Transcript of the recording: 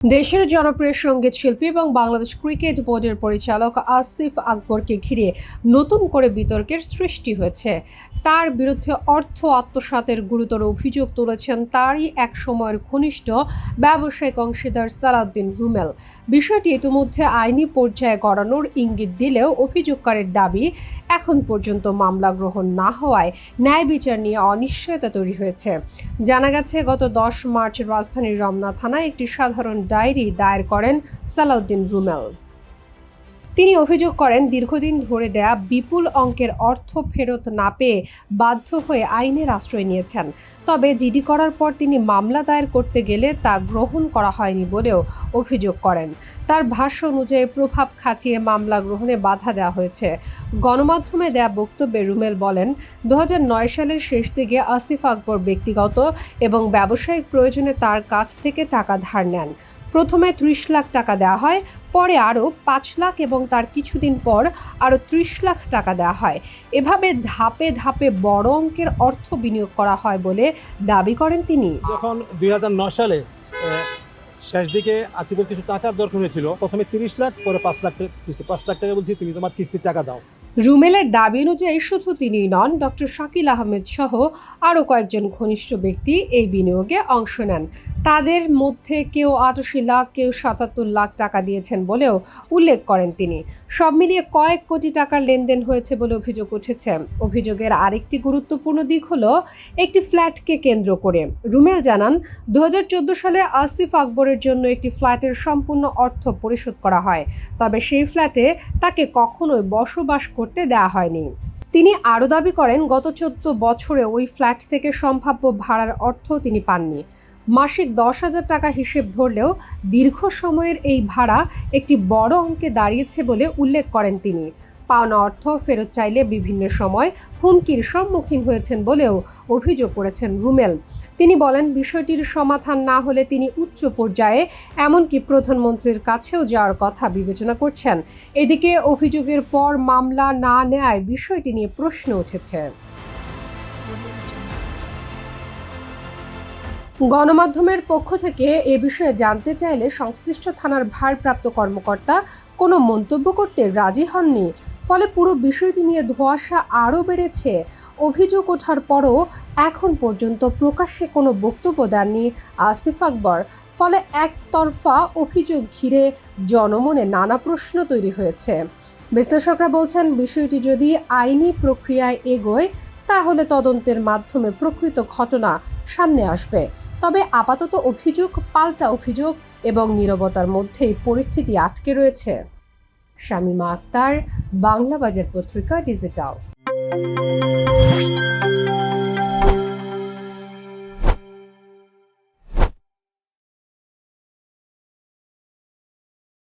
দেশের জনপ্রিয় সঙ্গীত শিল্পী এবং বাংলাদেশ ক্রিকেট বোর্ডের পরিচালক আসিফ আকবরকে ঘিরে নতুন করে বিতর্কের সৃষ্টি হয়েছে। তার বিরুদ্ধে অর্থ আত্মসাতের গুরুতর অভিযোগ তুলেছেন তারই এক সময়ের ঘনিষ্ঠ ব্যবসায়িক অংশীদার সালাউদ্দিন রুমেল। বিষয়টি ইতিমধ্যে আইনি পর্যায়ে গড়ানোর ইঙ্গিত দিলেও অভিযোগকারীর দাবি, এখন পর্যন্ত মামলা গ্রহণ না হওয়ায় ন্যায় বিচার নিয়ে অনিশ্চয়তা তৈরি হয়েছে। জানা গেছে, গত 10 মার্চ রাজধানীর রমনা থানায় একটি সাধারণ ডায়েরি দায়ের করেন সালাউদ্দিন রুমেল। তিনি অভিযোগ করেন, দীর্ঘদিন ধরে দেয়া বিপুল অঙ্কের অর্থ ফেরত না পেয়ে বাধ্য হয়ে আইনের আশ্রয় নিয়েছেন। তবে জিডি করার পর তিনি মামলা দায়ের করতে গেলে তা গ্রহণ করা হয়নি বলেও অভিযোগ করেন। তার ভাষ্য অনুযায়ী প্রভাব খাটিয়ে মামলা গ্রহণে বাধা দেওয়া হয়েছে। গণমাধ্যমে দেয়া বক্তব্যে রুমেল বলেন, 2009 সালের শেষ দিকে আসিফ আকবর ব্যক্তিগত এবং ব্যবসায়িক প্রয়োজনে তার কাছ থেকে টাকা ধার নেন। প্রথমে 30 লাখ টাকা দেওয়া হয়, পরে আরও 5 লাখ এবং তার কিছুদিন পর আরও 30 লাখ টাকা দেওয়া হয়। এভাবে ধাপে ধাপে বড় অঙ্কের অর্থ বিনিয়োগ করা হয় বলে দাবি করেন তিনি। যখন 2009 সালে শেষ দিকে আসিফের কিছু টাকার দরকার হয়েছিল, প্রথমে 30 লাখ, পরে 5 লাখ টাকা বলছি তুমি তোমার কিস্তির টাকা দাও। রুমেলের দাবি অনুযায়ী শুধু তিনিই নন, ডক্টর শাকিল আহমেদ সহ আরও কয়েকজন ঘনিষ্ঠ ব্যক্তি এই বিনিয়োগে অংশ নেন। তাদের মধ্যে কেউ 88 লাখ, কেউ 77 লাখ টাকা দিয়েছেন বলেও উল্লেখ করেন তিনি। সব মিলিয়ে কয়েক কোটি টাকার লেনদেন হয়েছে বলে অভিযোগ উঠেছে। অভিযোগের আরেকটি গুরুত্বপূর্ণ দিক হলো একটি ফ্ল্যাটকে কেন্দ্র করে। রুমেল জানান, 2014 সালে আসিফ আকবরের জন্য একটি ফ্ল্যাটের সম্পূর্ণ অর্থ পরিশোধ করা হয়, তবে সেই ফ্ল্যাটে তাকে কখনোই বসবাস করতে দেওয়া হয়নি। তিনি আরও দাবি করেন, গত 14 বছরে ওই ফ্ল্যাট থেকে সম্ভাব্য ভাড়ার অর্থ তিনি পাননি। মাসিক 10,000 টাকা হিসেব ধরলেও দীর্ঘ সময়ের এই ভাড়া একটি বড় অঙ্কে দাঁড়িয়েছে বলে উল্লেখ করেন তিনি। পাওনা অর্থ ফেরত চাইলে বিভিন্ন সময় হুমকির সম্মুখীন হয়েছেন বলেও অভিযোগ করেছেন রুমেল। তিনি বলেন, বিষয়টির সমাধান না হলে তিনি উচ্চ পর্যায়ে এমনকি প্রধানমন্ত্রীর কাছেও যাওয়ার কথা বিবেচনা করছেন। এদিকে অভিযোগের পর মামলা না নেয়ায় বিষয়টি নিয়ে প্রশ্ন উঠেছে। গণমাধ্যমের পক্ষ থেকে এ বিষয়ে জানতে চাইলে সংশ্লিষ্ট থানার ভারপ্রাপ্ত কর্মকর্তা কোনো মন্তব্য করতে রাজি হননি। ফলে পুরো বিষয়টি নিয়ে ধোঁয়াশা আরও বেড়েছে। অভিযোগ ওঠার পরও এখন পর্যন্ত প্রকাশ্যে কোনো বক্তব্য দেননি আসিফ আকবর। ফলে একতরফা অভিযোগ ঘিরে জনমনে নানা প্রশ্ন তৈরি হয়েছে। বিশ্লেষকরা বলছেন, বিষয়টি যদি আইনি প্রক্রিয়ায় এগোয় তাহলে তদন্তের মাধ্যমে প্রকৃত ঘটনা সামনে আসবে। তবে আপাতত অভিযোগ পাল্টা অভিযোগ এবং নীরবতার মধ্যেই পরিস্থিতি আটকে রয়েছে। শামীমা আক্তার, বাংলা বাজার পত্রিকা, ডিজিটাল।